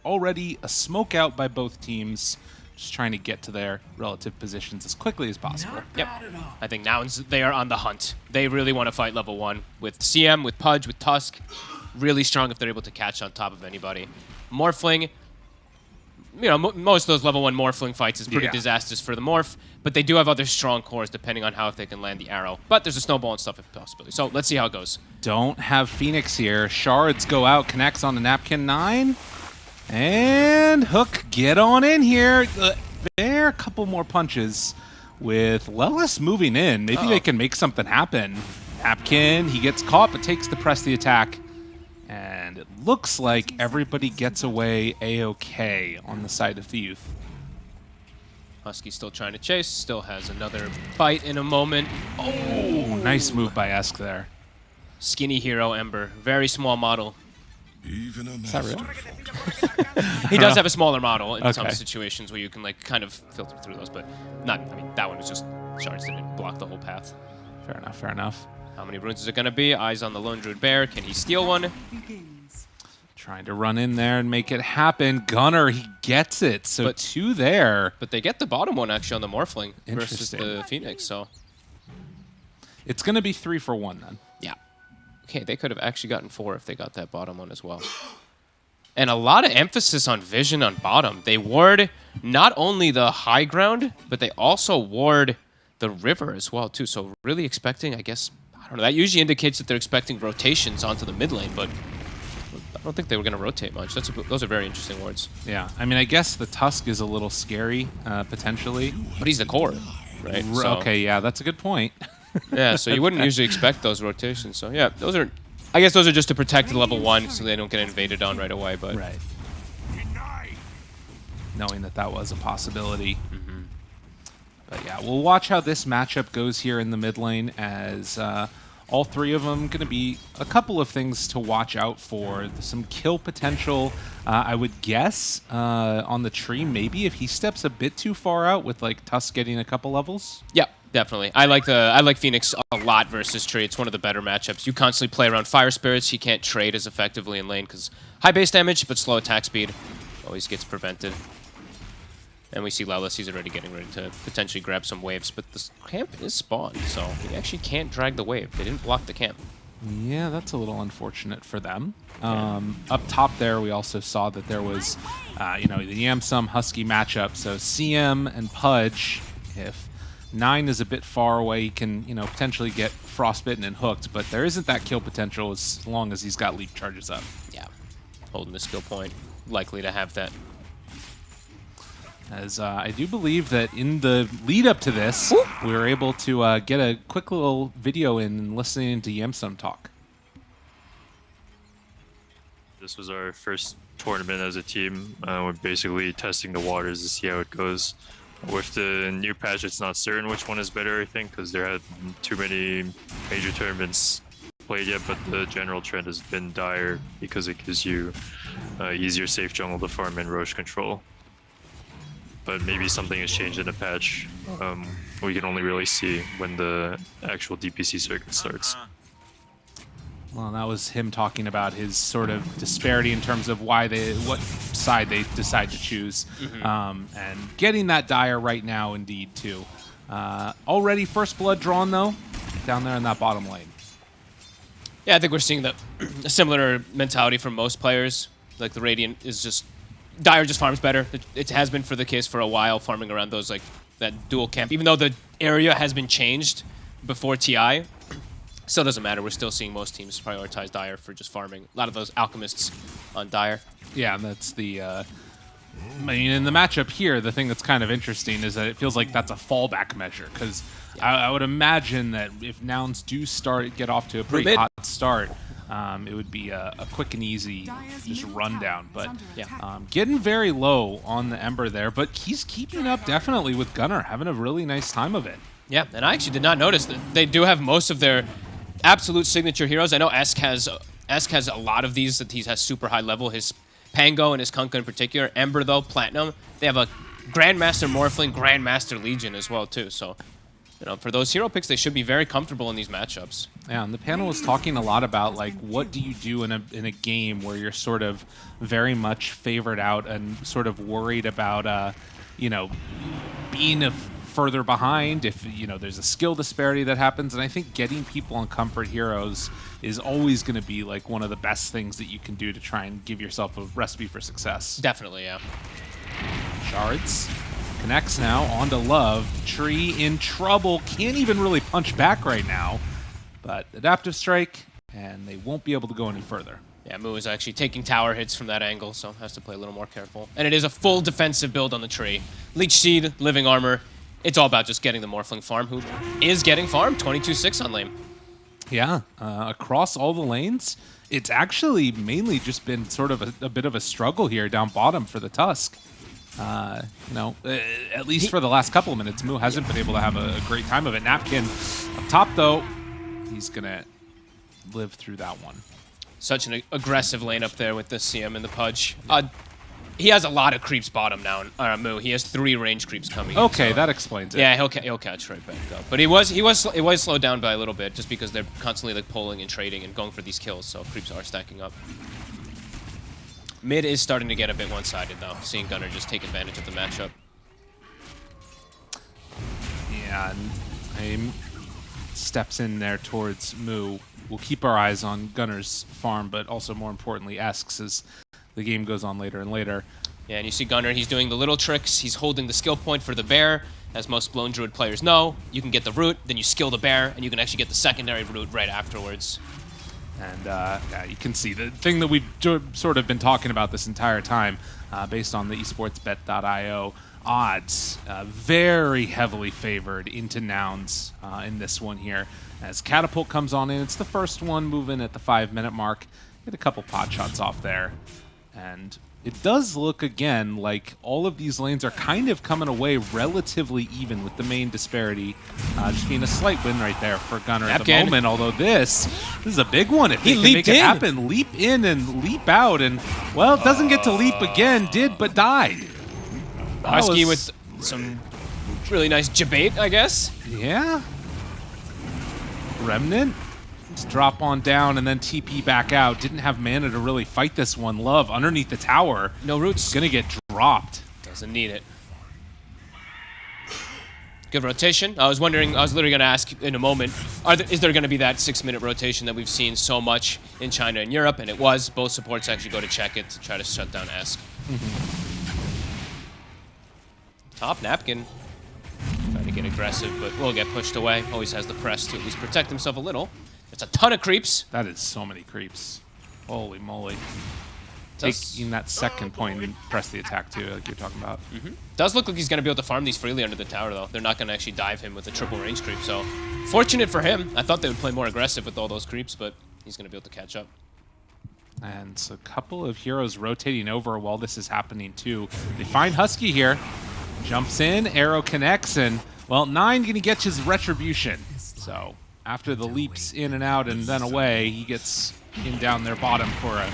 already a smoke out by both teams, just trying to get to their relative positions as quickly as possible. Yep. I think nouns, they are on the hunt. They really want to fight level 1 with CM, with Pudge, with Tusk. Really strong if they're able to catch on top of anybody. Morphling, you know, most of those level 1 Morphling fights is pretty disastrous for the Morph, but they do have other strong cores depending on how if they can land the arrow. But there's a snowball and stuff if possibility. So let's see how it goes. Don't have Phoenix here. Shards go out, connects on the Napkin 9. And Hook, get on in here. There, a couple more punches with Lelis moving in. Maybe they can make something happen. Napkin, he gets caught but takes the press the attack. And it looks like everybody gets away A-okay on the side of Thiuth. Husky still trying to chase, still has another bite in a moment. Oh, nice move by Esk there. Skinny hero Ember, very small model. Is that real? He does have a smaller model in some situations where you can like kind of filter through those, but not, I mean, that one was just shards didn't block the whole path. Fair enough, fair enough. How many runes is it going to be? Eyes on the Lone Druid Bear. Can he steal one? Trying to run in there and make it happen. Gunner, he gets it. So but, 2 there. But they get the bottom one actually on the Morphling versus the Phoenix. So it's going to be 3 for 1 then. Yeah. Okay, they could have actually gotten 4 if they got that bottom one as well. And a lot of emphasis on vision on bottom. They ward not only the high ground, but they also ward the river as well too. So really expecting, I guess, I don't know, that usually indicates that they're expecting rotations onto the mid lane, but I don't think they were going to rotate much. Those are very interesting wards. Yeah, I mean, I guess the Tusk is a little scary, potentially. But he's the core, right? So, okay, yeah, that's a good point. Yeah, so you wouldn't usually expect those rotations. So yeah, those are, I guess those are just to protect the level 1 so they don't get invaded on right away. But right. Knowing that that was a possibility. But yeah, we'll watch how this matchup goes here in the mid lane as all 3 of them going to be a couple of things to watch out for. Some kill potential, I would guess, on the tree. Maybe if he steps a bit too far out with like Tusk getting a couple levels. Yeah, definitely. I like Phoenix a lot versus tree. It's one of the better matchups. You constantly play around Fire Spirits. He can't trade as effectively in lane because high base damage but slow attack speed always gets prevented. And we see Lelis, he's already getting ready to potentially grab some waves, but this camp is spawned, so he actually can't drag the wave. They didn't block the camp. Yeah, that's a little unfortunate for them. Up top there, we also saw that there was, you know, the Yamsum Husky matchup. So CM and Pudge, if 9 is a bit far away, he can, you know, potentially get frostbitten and hooked, but there isn't that kill potential as long as he's got leap charges up. Yeah, holding the skill point, likely to have that. As I do believe that in the lead up to this, we were able to get a quick little video in listening to Yamsum talk. This was our first tournament as a team. We're basically testing the waters to see how it goes. With the new patch, it's not certain which one is better, I think, because there had too many major tournaments played yet, but the general trend has been Dire because it gives you easier safe jungle to farm and Roche control. But maybe something has changed in the patch. We can only really see when the actual DPC circuit starts. Well, that was him talking about his sort of disparity in terms of why what side they decide to choose. And getting that Dire right now, indeed, too. Already first blood drawn, though, down there in that bottom lane. Yeah, I think we're seeing a similar mentality from most players. Like, the Radiant is just... Dire just farms better. It has been for the case for a while, farming around those, like, that dual camp. Even though the area has been changed before TI, still doesn't matter. We're still seeing most teams prioritize Dire for just farming. A lot of those alchemists on Dire. Yeah, and that's the... I mean, in the matchup here, the thing that's kind of interesting is that it feels like that's a fallback measure, because I would imagine that if nouns do get off to a pretty hot start, it would be a quick and easy just rundown. But yeah, getting very low on the Ember there, but he's keeping up definitely with Gunner, having a really nice time of it. Yeah, and I actually did not notice that they do have most of their absolute signature heroes. I know Esk has a lot of these that he has super high level. His Pango and his Kunkka in particular. Ember, though, Platinum. They have a Grandmaster Morphling, Grandmaster Legion as well, too. So You know, for those hero picks, they should be very comfortable in these matchups. Yeah, and the panel was talking a lot about like what do you do in a game where you're sort of very much favored out and sort of worried about you know, being further behind if you know there's a skill disparity that happens. And I think getting people on comfort heroes is always going to be like one of the best things that you can do to try and give yourself a recipe for success. Definitely, yeah. Shards connects now onto Love. Tree in trouble. Can't even really punch back right now. But adaptive strike, and they won't be able to go any further. Yeah, Mu is actually taking tower hits from that angle, so has to play a little more careful. And it is a full defensive build on the tree. Leech Seed, Living Armor. It's all about just getting the Morphling farm, who is getting farmed. 22-6 on lane. Yeah, across all the lanes, it's actually mainly just been sort of a bit of a struggle here down bottom for the Tusk. You know, at least for the last couple of minutes, Mu hasn't been able to have a great time of it. Napkin up top, though, he's going to live through that one. Such an aggressive lane up there with the CM and the Pudge. He has a lot of creeps bottom now, Mu. He has 3 range creeps coming Okay, in, so. that explains it. Yeah, he'll catch right back up. But it was slowed down by a little bit just because they're constantly like pulling and trading and going for these kills, so creeps are stacking up. Mid is starting to get a bit one-sided though, seeing Gunnar just take advantage of the matchup. Yeah, and Aim steps in there towards Mu. We'll keep our eyes on Gunnar's farm, but also more importantly, Esks as the game goes on later and later. Yeah, and you see Gunnar, he's doing the little tricks. He's holding the skill point for the bear. As most Blown Druid players know, you can get the root, then you skill the bear, and you can actually get the secondary root right afterwards. And yeah, you can see the thing that we've sort of been talking about this entire time, based on the esportsbet.io odds, very heavily favored into nouns in this one here. As Catapult comes on in, it's the first one moving at the 5-minute mark. Get a couple pot shots off there. And it does look, again, like all of these lanes are kind of coming away relatively even with the main disparity. Just being a slight win right there for Gunnar at the moment, although this is a big one. If he can make it happen, leap in and leap out. And, well, it doesn't get to leap again, did, but died. Husky with some really nice jabate, I guess. Yeah. Remnant. Just drop on down and then TP back out. Didn't have mana to really fight this one. Love underneath the tower. No roots. Gonna get dropped. Doesn't need it. Good rotation. I was literally gonna ask in a moment, is there gonna be that 6-minute rotation that we've seen so much in China and Europe? And it was. Both supports actually go to check it to try to shut down Esk. Top Napkin. Trying to get aggressive, but will get pushed away. Always has the press to at least protect himself a little. It's a ton of creeps. That is so many creeps. Holy moly. Taking that second point and press the attack too, like you're talking about. Does look like he's going to be able to farm these freely under the tower, though. They're not going to actually dive him with a triple range creep, so fortunate for him. I thought they would play more aggressive with all those creeps, but he's going to be able to catch up. And so a couple of heroes rotating over while this is happening too. They find Husky here. Jumps in, arrow connects, and, well, 9 going to get his retribution. So after the leaps in and out and then away, he gets in down their bottom for a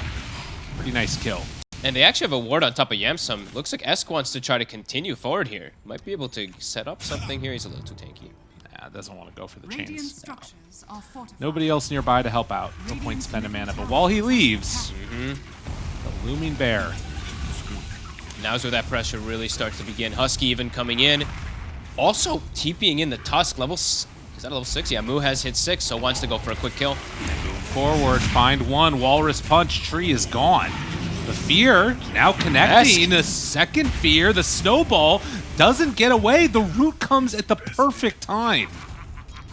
pretty nice kill. And they actually have a ward on top of Yamsum. Looks like Esk wants to try to continue forward here. Might be able to set up something here. He's a little too tanky. Nah, doesn't want to go for the chains. Nobody else nearby to help out. No point spend a mana. But while he leaves, the looming bear. Now's where that pressure really starts to begin. Husky even coming in. Also TPing in the Tusk. Is that level 6? Yeah, Mu has hit 6, so wants to go for a quick kill. Forward, find one. Walrus punch. Tree is gone. The fear now connecting. A second fear. The snowball doesn't get away. The root comes at the perfect time.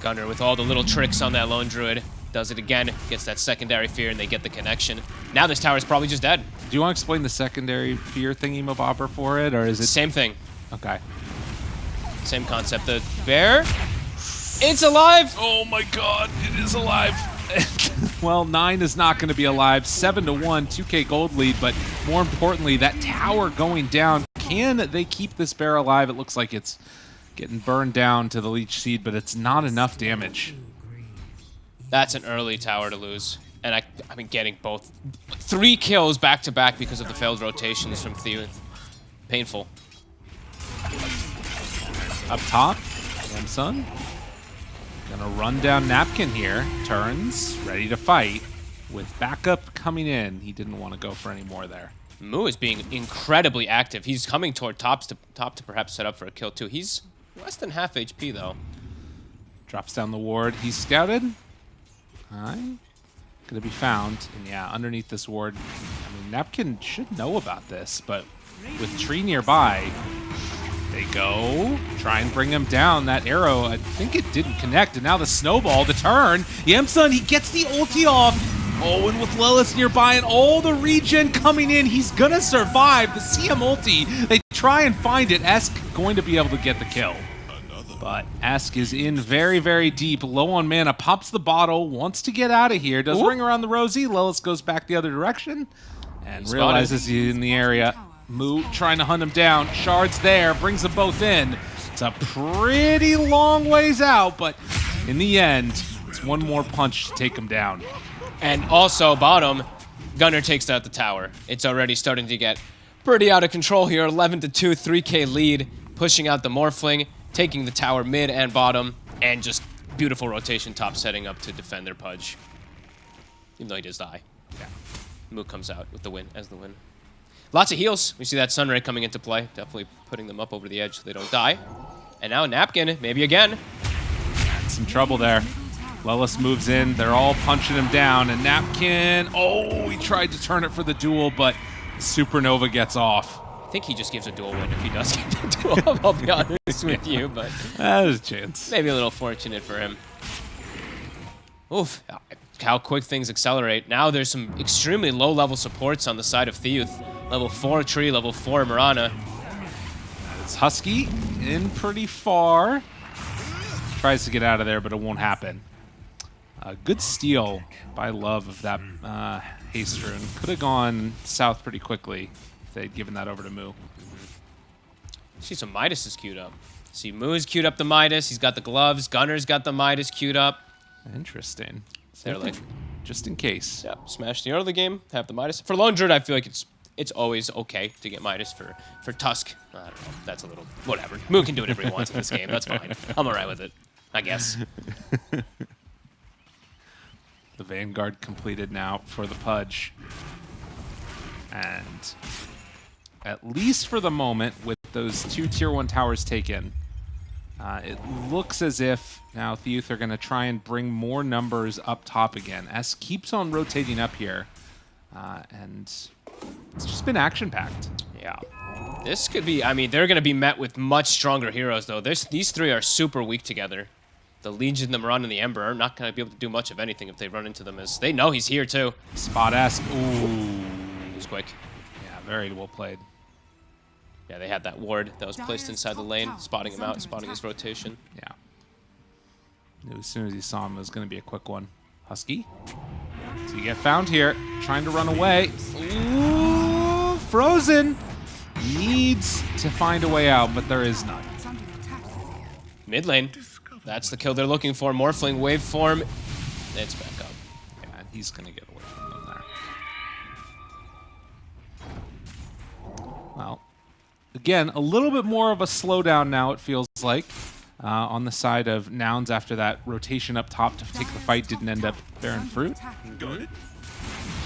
Gunnar with all the little tricks on that lone druid. Does it again. Gets that secondary fear, and they get the connection. Now this tower is probably just dead. Do you want to explain the secondary fear thingy-mabobber for it, or is it... Same thing. Okay. Same concept. The bear... It's alive! Oh my god, it is alive. Well, 9 is not going to be alive. 7-1, 2K gold lead, but more importantly, that tower going down. Can they keep this bear alive? It looks like it's getting burned down to the Leech Seed, but it's not enough damage. That's an early tower to lose. And I've been getting both 3 kills back-to-back because of the failed rotations from Thiuth. Painful. Up top, Yamsun Gonna run down Napkin here. Turns, ready to fight. With backup coming in, he didn't want to go for any more there. Moo is being incredibly active. He's coming toward top to perhaps set up for a kill too. He's less than half HP though. Drops down the ward. He's scouted. I'm gonna be found. And yeah, underneath this ward, I mean, Napkin should know about this, but with tree nearby, they go, try and bring him down. That arrow, I think it didn't connect, and now the snowball, the turn. Yemsun, he gets the ulti off. Oh, and with Lilith nearby and all the regen coming in, he's gonna survive. The CM ulti, they try and find it. Esk going to be able to get the kill. But Esk is in very, very deep, low on mana, pops the bottle, wants to get out of here, does ring around the rosy. Lilith goes back the other direction and realizes he's in the area. Moo trying to hunt him down. Shard's there, brings them both in. It's a pretty long ways out, but in the end, it's one more punch to take him down. And also bottom, Gunnar takes out the tower. It's already starting to get pretty out of control here. 11-2, 3K lead, pushing out the Morphling, taking the tower mid and bottom, and just beautiful rotation top setting up to defend their Pudge. Even though he does die. Yeah. Moo comes out with the win as the win. Lots of heals. We see that Sunray coming into play. Definitely putting them up over the edge so they don't die. And now Napkin, maybe again. Some trouble there. Lelis moves in. They're all punching him down. And Napkin, oh, he tried to turn it for the duel, but Supernova gets off. I think he just gives a duel win if he does get the duel, I'll be honest with you. But there's a chance. Maybe a little fortunate for him. Oof. How quick things accelerate. Now there's some extremely low-level supports on the side of Thiuth. Level 4 Tree, level 4 Mirana. It's Husky in pretty far. Tries to get out of there, but it won't happen. Good steal by Love of that haste rune. Could have gone south pretty quickly if they'd given that over to Moo. See some Midas is queued up. See Moo's queued up the Midas. He's got the gloves. Gunner's got the Midas queued up. Interesting. They're like, just in case. Yeah, smash the early game, have the Midas. For Lone Druid, I feel like it's always okay to get Midas. For Tusk, I don't know. That's a little whatever. Moo can do whatever he wants in this game. That's fine. I'm alright with it, I guess. The Vanguard completed now for the Pudge. And at least for the moment, with those 2 tier 1 towers taken, it looks as if now Thiuth are going to try and bring more numbers up top again. S keeps on rotating up here, and it's just been action-packed. Yeah. This could be, I mean, they're going to be met with much stronger heroes, though. These 3 are super weak together. The Legion, the Mirana, and the Ember are not going to be able to do much of anything if they run into them, as they know he's here, too. Spot-esque. Ooh. He's quick. Yeah, very well played. Yeah, they had that ward that was placed inside the lane, spotting him out, spotting his rotation. Yeah. As soon as he saw him, it was going to be a quick one. Husky. So you get found here, trying to run away. Ooh, Frozen needs to find a way out, but there is none. Mid lane. That's the kill they're looking for. Morphling waveform. It's back up. Yeah, and he's going to get away from them there. Well, again, a little bit more of a slowdown now, it feels like, on the side of Nouns after that rotation up top to take the fight didn't end up bearing fruit. Do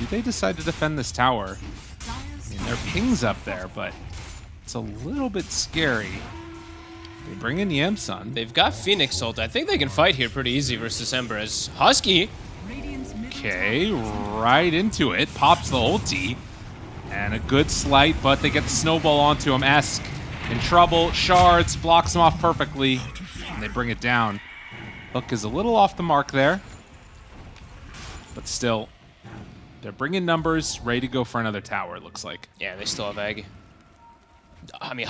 they decide to defend this tower? I mean, there are pings up there, but it's a little bit scary. They bring in Yemsun. They've got Phoenix ult. I think they can fight here pretty easy versus Ember, as Husky. Okay, right into it. Pops the ulti. And a good slight, but they get the snowball onto him. Esk in trouble. Shards blocks him off perfectly. And they bring it down. Hook is a little off the mark there. But still, they're bringing numbers, ready to go for another tower, it looks like. Yeah, they still have egg. I mean,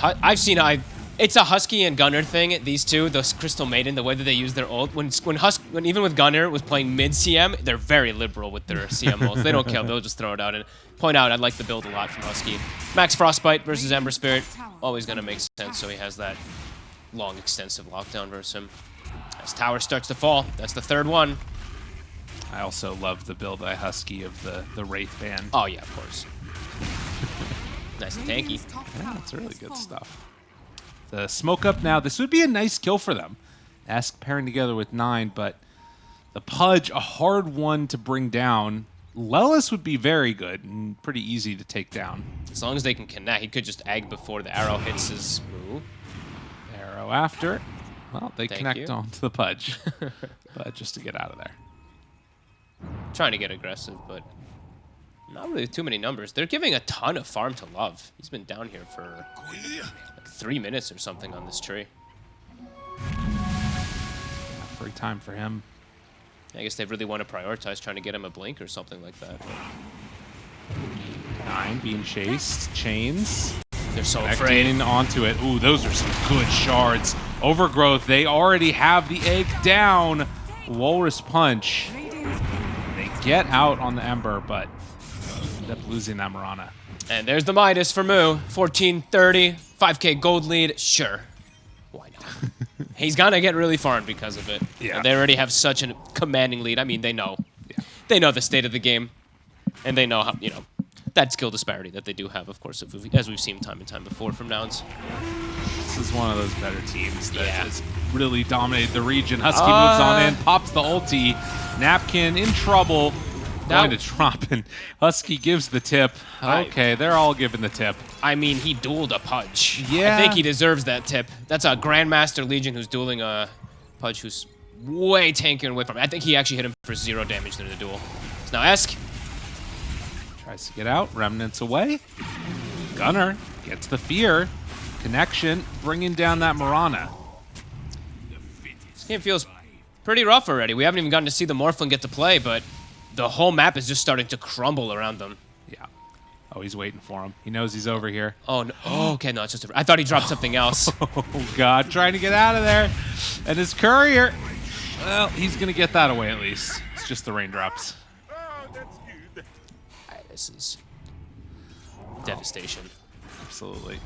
it's a Husky and Gunner thing, these two, the Crystal Maiden, the way that they use their ult. When even with Gunner was playing mid-CM, they're very liberal with their CM ults. They don't care, they'll just throw it out. And point out, I like the build a lot from Husky. Max Frostbite versus Ember Spirit, always going to make sense, so he has that long, extensive lockdown versus him. As tower starts to fall, that's the 3rd one. I also love the build by Husky of the Wraith band. Oh yeah, of course. Nice and tanky. Yeah, that's really good stuff. The smoke up now. This would be a nice kill for them. Esk pairing together with 9, but the Pudge, a hard one to bring down. Lelis would be very good and pretty easy to take down. As long as they can connect, he could just egg before the arrow hits his move. Arrow after. Well, they Thank connect you. onto the Pudge, but just to get out of there. Trying to get aggressive, but not really too many numbers. They're giving a ton of farm to Love. He's been down here for like 3 minutes or something on this tree. Free time for him. I guess they really want to prioritize trying to get him a blink or something like that. 9 being chased. Chains. They're so afraid. Connecting onto it. Ooh, those are some good shards. Overgrowth, they already have the egg down. Walrus Punch. They get out on the Ember, but end up losing that Marana. And there's the Midas for Moo. 1430, 5k gold lead. Sure. Why not? He's gonna get really farmed because of it. Yeah. And they already have such a commanding lead. I mean, they know. Yeah. They know the state of the game. And they know how, that skill disparity that they do have, of course, as we've seen time and time before from Nouns. This is one of those better teams that Yeah. has really dominated the region. Husky moves on in, pops the ulti. Napkin in trouble. Now- Going to drop, and Husky gives the tip. Okay, they're all giving the tip. I mean, he dueled a Pudge. Yeah. I think he deserves that tip. That's a Grandmaster Legion who's dueling a Pudge who's way tankier away from him. I think he actually hit him for 0 damage during the duel. So now Esk. Tries to get out. Remnants away. Gunner gets the fear. Connection, bringing down that Marana. This game feels pretty rough already. We haven't even gotten to see the Morphling get to play, but the whole map is just starting to crumble around them. Yeah. Oh, he's waiting for him. He knows he's over here. Oh, no. Oh, okay, no, it's just I thought he dropped something else. Oh, God. Trying to get out of there. And his courier. Well, he's going to get that away at least. It's just the raindrops. This is devastation. Absolutely.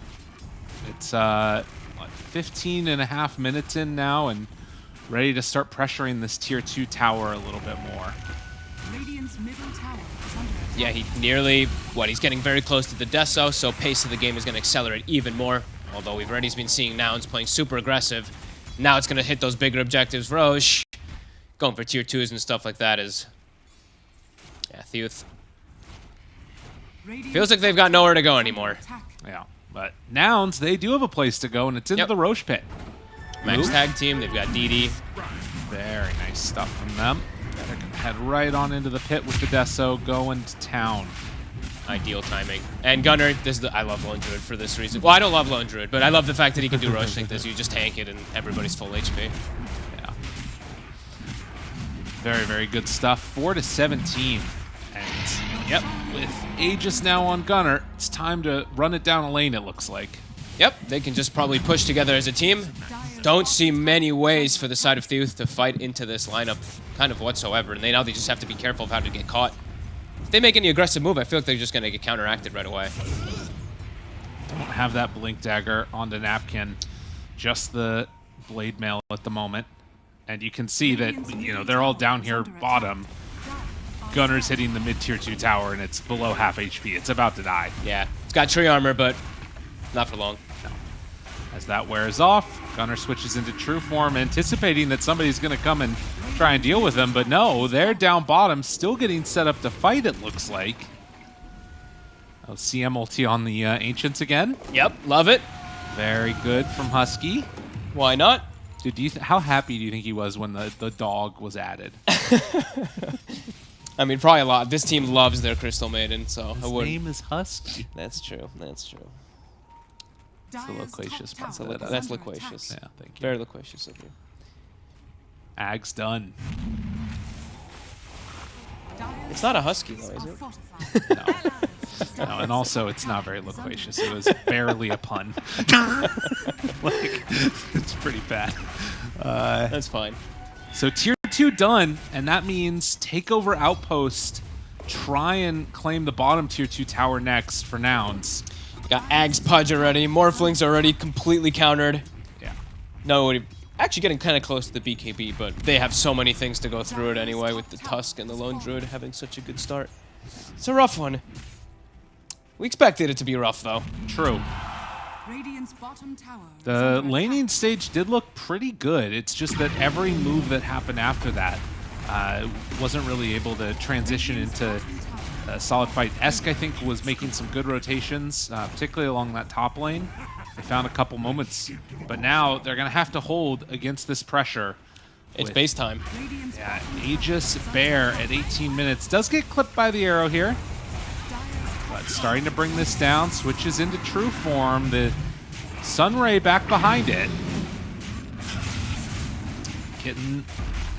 It's what, 15 and a half minutes in now and ready to start pressuring this tier 2 tower a little bit more. Radiant's middle tower is under attack. Yeah, he nearly, he's getting very close to the Deso, so pace of the game is going to accelerate even more. Although we've already been seeing Nouns playing super aggressive. Now it's going to hit those bigger objectives. Roche going for tier 2s and stuff like that is... Yeah, Thiuth. Radiant's Feels like they've got nowhere to go anymore. attack. Yeah. But Nouns, they do have a place to go, and it's into Yep. the Roche pit. Max Move. tag team, they've got DD. Very nice stuff from them. They're going to head right on into the pit with the Deso going to town. Ideal timing. And Gunner, I love Lone Druid for this reason. Well, I don't love Lone Druid, but I love the fact that he can do Roche like this. You just tank it and everybody's full HP. Yeah. Very, very good stuff. 4-17. And, yep, with Aegis now on Gunner, it's time to run it down a lane, it looks like. Yep, they can just probably push together as a team. Don't see many ways for the side of Thiuth to fight into this lineup kind of whatsoever. And they just have to be careful of how to get caught. If they make any aggressive move, I feel like they're just going to get counteracted right away. Don't have that Blink Dagger onto Napkin. Just the Blade Mail at the moment. And you can see that, they're all down here bottom. Gunner's hitting the mid-tier 2 tower, and it's below half HP. It's about to die. Yeah, it's got tree armor, but not for long. As that wears off, Gunner switches into true form, anticipating that somebody's going to come and try and deal with them. But no, they're down bottom, still getting set up to fight, it looks like. Oh, CM ulti on the Ancients again. Yep, love it. Very good from Husky. Why not? Dude, how happy do you think he was when the dog was added? I mean, probably a lot. This team loves their Crystal Maiden, so His I wouldn't. name is Husky. That's true. That's true. That's the Dyer's loquacious top part tower of that. is That's under loquacious. attack. Yeah, thank you. Very loquacious of you. Ag's done. Dyer's It's not a Husky, though, is are it? fortified. No, and also it's not very loquacious. It was barely a pun. Like, it's pretty bad. That's fine. So tier 2 done, and that means takeover outpost. Try and claim the bottom tier 2 tower next for Nouns. Got Ag's Pudge already. Morphling's already completely countered. Yeah. No, actually getting kind of close to the BKB, but they have so many things to go through it anyway with the Tusk and the Lone Druid having such a good start. It's a rough one. We expected it to be rough, though. True. Radiant's bottom tower is The under laning attack. stage did look pretty good. It's just that every move that happened after that wasn't really able to transition into solid fight-esque. I think was making some good rotations, particularly along that top lane. They found a couple moments, but now they're going to have to hold against this pressure. It's with- base time. Radiant's Yeah, bottom Aegis Bear at 18 minutes. Does get clipped by the arrow here, but starting to bring this down. Switches into true form. The Sunray back behind it. Getting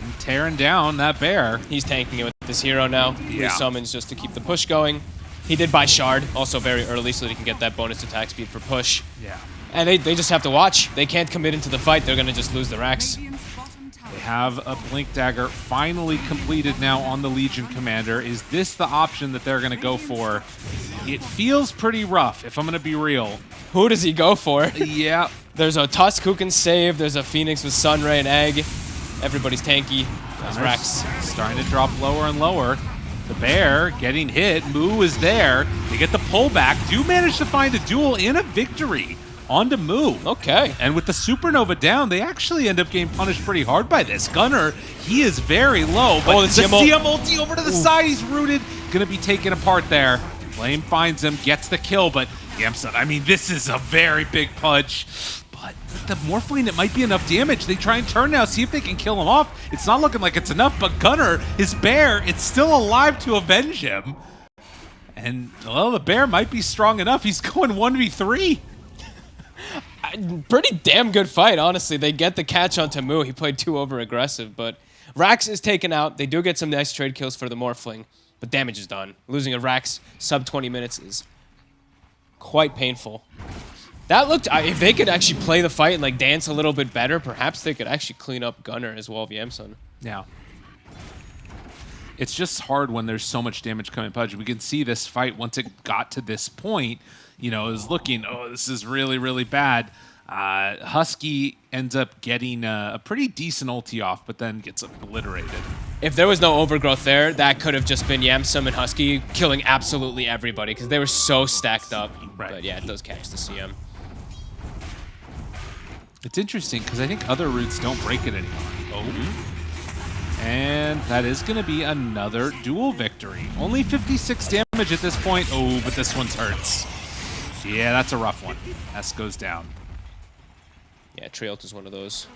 and tearing down that bear. He's tanking it with this hero now. Yeah. He summons just to keep the push going. He did buy Shard, also very early, so that he can get that bonus attack speed for push. Yeah. And they just have to watch. They can't commit into the fight. They're going to just lose the Rex. Radiant's bottom tower. They have a Blink Dagger finally completed now on the Legion Commander. Is this the option that they're going to go for? It feels pretty rough, if I'm going to be real. Who does he go for? Yeah. There's a Tusk who can save. There's a Phoenix with Sunray and Egg. Everybody's tanky. There's Rex. Starting to drop lower and lower. The bear getting hit. Moo is there. They get the pullback. Do manage to find a duel and a victory onto Moo. Okay. And with the Supernova down, they actually end up getting punished pretty hard by this. Gunner, he is very low, but Oh, the the CM ult. CM ulti over to the side. He's rooted. Going to be taken apart there. Flame finds him, gets the kill, but Yamsun, I mean, this is a very big punch. But with the Morphling, it might be enough damage. They try and turn now, see if they can kill him off. It's not looking like it's enough, but Gunner, his bear, it's still alive to avenge him. And, well, the bear might be strong enough. He's going 1v3. Pretty damn good fight, honestly. They get the catch on Tamu. He played too over-aggressive, but Rax is taken out. They do get some nice trade kills for the Morphling, but damage is done. Losing a Rax sub 20 minutes is quite painful. That looked, if they could actually play the fight and like dance a little bit better, perhaps they could actually clean up Gunner as well, Yamsun. Yeah. It's just hard when there's so much damage coming Pudge. We can see this fight once it got to this point, you know, is looking, oh, this is really, really bad. Husky ends up getting a pretty decent ulti off, but then gets obliterated. If there was no overgrowth there, that could have just been Yamsun and Husky killing absolutely everybody because they were so stacked up. Right. But yeah, it does catch the CM. It's interesting because I think other routes don't break it anymore. Oh. And that is going to be another duel victory. Only 56 damage at this point. Oh, but this one's hurts. Yeah, that's a rough one. S goes down. Yeah, Trail is one of those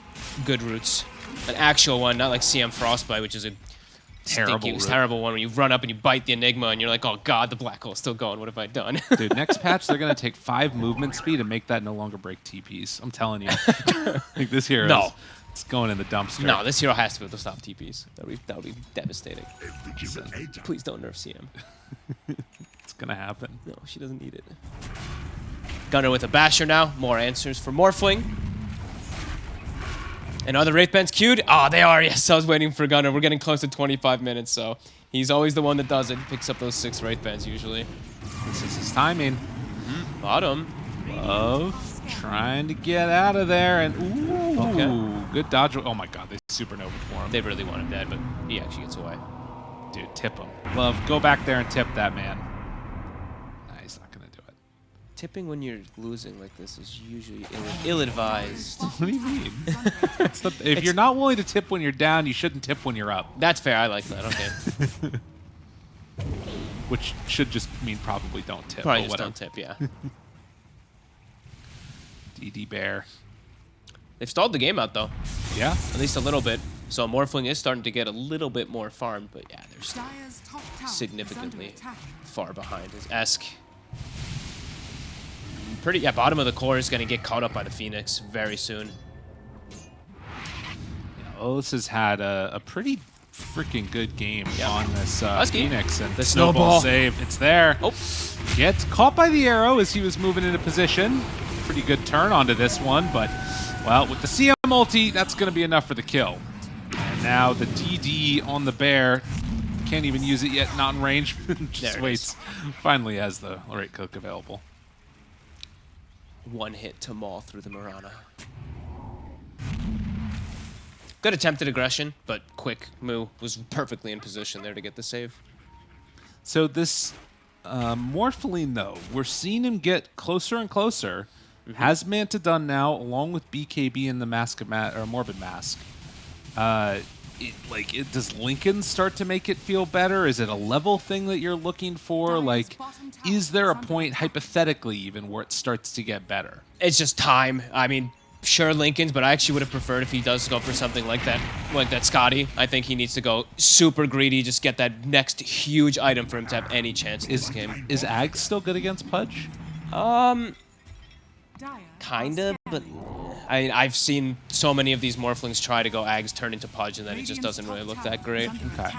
good routes. An actual one, not like CM Frostbite, which is a Terrible route. terrible one where you run up and you bite the Enigma and you're like, oh god, the black hole's still going. What have I done? Dude, next patch, they're going to take 5 movement speed and make that no longer break TPs. I'm telling you. Like this hero No. it's going in the dumpster. No, this hero has to be able to stop TPs. That would be devastating. Please don't nerf CM. It's going to happen. No, she doesn't need it. Gunner with a Basher now. More answers for Morphling. And are the Wraith Bands queued? Oh, they are. Yes, I was waiting for Gunner. We're getting close to 25 minutes, so he's always the one that does it. Picks up those 6 Wraith Bands usually. This is his timing. Bottom. Love trying to get out of there. And ooh, Okay. good dodge. Oh my god, they supernova for him. They really want him dead, but he actually gets away. Dude, tip him. Love, go back there and tip that man. Nah, he's not going to do it. Tipping when you're losing like this is usually ill-advised. What do you mean? If you're not willing to tip when you're down, you shouldn't tip when you're up. That's fair. I like that. Okay. Which should just mean probably don't tip. Probably but just whatever. don't tip, yeah. DD Bear. They've stalled the game out, though. Yeah. At least a little bit. So Morphling is starting to get a little bit more farmed, but yeah, they're still Dire's top tower is significantly under attack. far behind his Esk. Pretty, yeah, bottom of the core is going to get caught up by the Phoenix very soon. Olis has had a pretty freaking good game Yeah. on this Husky. Phoenix. And The snowball snowball. save. It's there. Oh, Gets caught by the arrow as he was moving into position. Pretty good turn onto this one, but, well, with the CM ulti, that's going to be enough for the kill. And now the DD on the bear. Can't even use it yet, not in range. Just There it waits. Finally has the right cook available. one hit to maul through the Mirana. Good attempted aggression, but quick. Moo was perfectly in position there to get the save. So this Morpholine, though, we're seeing him get closer and closer Has Manta done now, along with BKB and the Mask of or Morbid Mask. Does Lincoln start to make it feel better? Is it a level thing that you're looking for? Like, is there a point, hypothetically even, where it starts to get better? It's just time. I mean, sure, Lincoln's, but I actually would have preferred if he does go for something like that Scotty. I think he needs to go super greedy, just get that next huge item for him to have any chance in this game. Is Ag still good against Pudge? Kinda, but I've seen so many of these Morphlings try to go Ags, turn into Pudge, and then it just doesn't really look that great. Okay.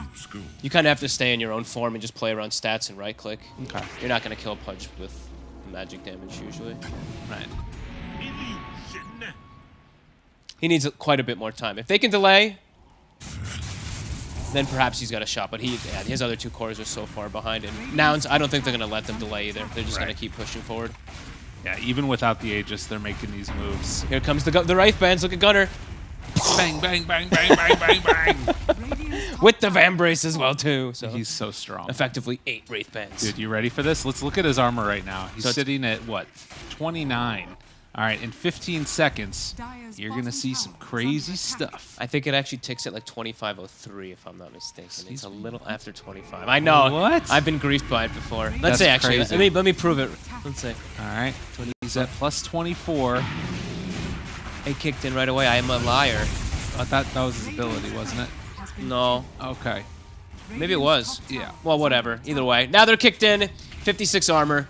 You kind of have to stay in your own form and just play around stats and right-click. Okay. You're not going to kill Pudge with magic damage, usually. Right. He needs quite a bit more time. If they can delay, then perhaps he's got a shot. But his other 2 cores are so far behind. And Nouns, I don't think they're going to let them delay either. They're just going to keep pushing forward. Yeah, even without the Aegis, they're making these moves. Here comes the Wraith Bands. Look at Gunner. Bang, bang, bang, bang, bang, bang, bang. With the Vambrace as well, too. So He's so strong. effectively 8 Wraith Bands. Dude, you ready for this? Let's look at his armor right now. He's sitting at, what, 29. All right, in 15 seconds, you're going to see some crazy stuff. I think it actually ticks at like 25:03, if I'm not mistaken. It's a little after 25. I know. What? I've been griefed by it before. Let's That's say, actually. crazy. Let me prove it. Let's say. All right, he's at plus 24. It kicked in right away. I am a liar. I thought that was his ability, wasn't it? No. Okay. Maybe it was. Yeah. Well, whatever. Either way. Now they're kicked in. 56 armor.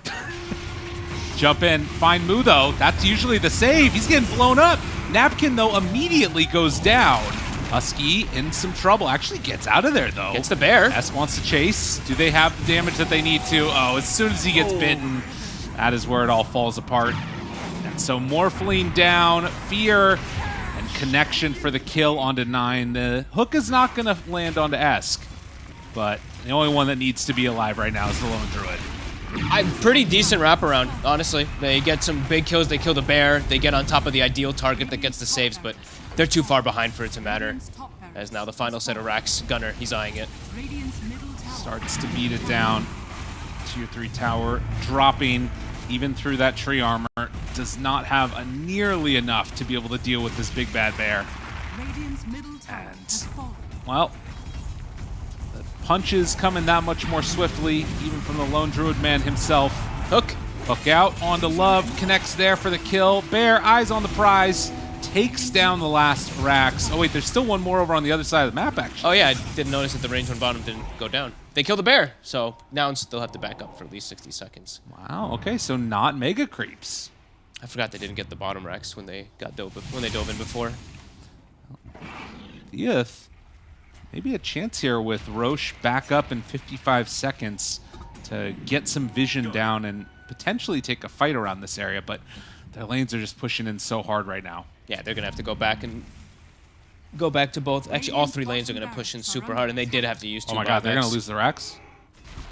Jump in, find Mu though. That's usually the save. He's getting blown up. Napkin though immediately goes down. Husky in some trouble. Actually gets out of there though. Gets the bear. S wants to chase. Do they have the damage that they need to? Oh, as soon as he gets bitten, that is where it all falls apart. And so Morphling down, Fear, and Connection for the kill onto 9. The hook is not going to land onto Esk, but the only one that needs to be alive right now is the Lone Druid. Pretty decent wraparound, honestly. They get some big kills. They kill the bear. They get on top of the ideal target that gets the saves, but they're too far behind for it to matter. As now the final set of racks. Gunner, he's eyeing it. Starts to beat it down. Tier 3 tower dropping even through that tree armor. Does not have nearly enough to be able to deal with this big bad bear. And, well, the punches coming that much more swiftly, even from the Lone Druid man himself. Hook out onto Love, connects there for the kill. Bear, eyes on the prize, takes down the last racks. Oh wait, there's still one more over on the other side of the map, actually. Oh yeah, I didn't notice that the range one bottom didn't go down. They killed the bear, so now they'll have to back up for at least 60 seconds. Wow, okay, so not mega creeps. I forgot they didn't get the bottom racks when they dove in before. Thiuth, maybe a chance here with Roche back up in 55 seconds to get some vision down and potentially take a fight around this area, but their lanes are just pushing in so hard right now. Yeah, they're going to have to go back to both. Actually, all 3 lanes are going to push in super hard, and they did have to use 2 Oh my god, they're going to lose the racks?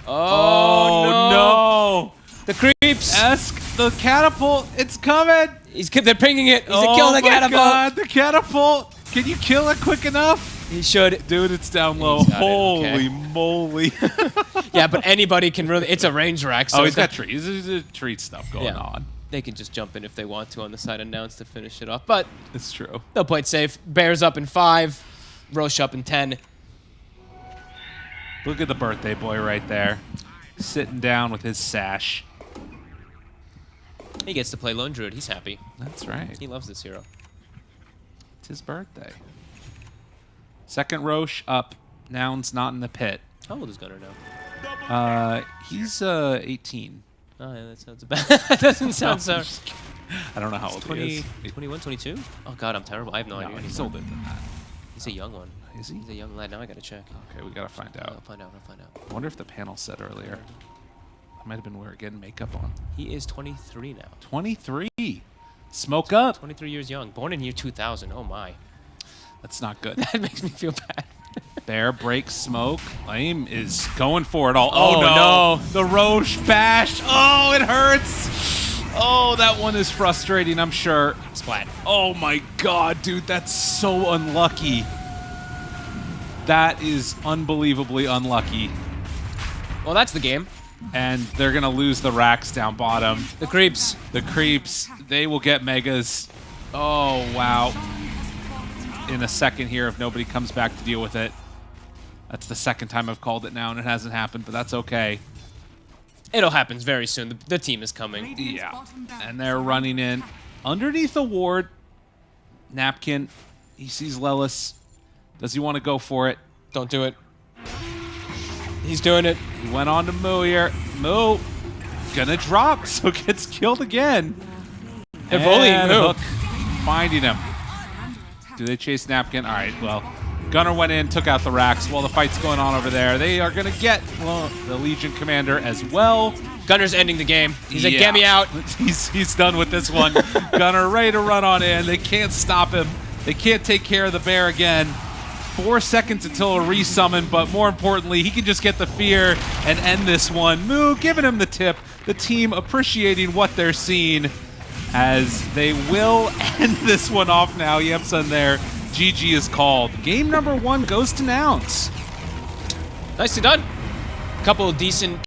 Oh, no! The creeps! Esk, the catapult, it's coming! They're pinging it. He's killing the catapult. Oh my god, the catapult! Can you kill it quick enough? He should. Dude, it's down low. He's got it, Holy okay. moly. Yeah, but anybody can really. It's a range rack. So Oh, he's got trees. There's tree stuff going on. They can just jump in if they want to on the side of Nouns to finish it off. But It's true. they'll play it safe. Bears up in 5. Roche up in 10. Look at the birthday boy right there. Sitting down with his sash. He gets to play Lone Druid. He's happy. That's right. He loves this hero. It's his birthday. Second Roche up. Nouns not in the pit. How old is Gunner now? He's 18. Oh, yeah, that sounds bad. That doesn't sound so. I don't know how old he 20, is. 21, 22? Oh, God, I'm terrible. I have no No, idea. he's older than that. He's a young one. Is he? He's a young lad. Now I got to check. Okay, we gotta find I'll out. find out. I'll find out. I wonder if the panel said earlier. That might have been where we're getting makeup on. He is 23 now. 23. Smoke up. 23 years young. Born in year 2000. Oh, my. That's not good. That makes me feel bad. Bear breaks smoke. Lame is going for it all. Oh, no. The Roche bash. Oh, it hurts. Oh, that one is frustrating, I'm sure. Splat. Oh my god, dude, that's so unlucky. That is unbelievably unlucky. Well, that's the game. and they're gonna lose the racks down bottom. The creeps. The creeps, they will get megas. Oh, wow. In a second here if nobody comes back to deal with it. That's the second time I've called it now, and it hasn't happened, but that's okay. It'll happen very soon. The team is coming. Radiant's Yeah, bottom barracks and they're running in underneath the ward. Napkin, he sees Lelis. Does he want to go for it? Don't do it. He's doing it. He went on to Moo here. Moo gonna drop, so gets killed again. They're bullying And Moo. Hook finding him. under attack. Do they chase Napkin? All right, well, Gunner went in, took out the racks while the fight's going on over there. They are gonna get, well, the Legion Commander as well. Gunner's ending the game. He's like, Yeah. get me out. He's done with this one. Gunner ready to run on in. They can't stop him. They can't take care of the bear again. 4 seconds until a resummon, but more importantly, he can just get the fear and end this one. Moo giving him the tip. The team appreciating what they're seeing as they will end this one off now. Yepson there. GG is called. Game number 1 goes to Nouns. Nicely done. Couple of decent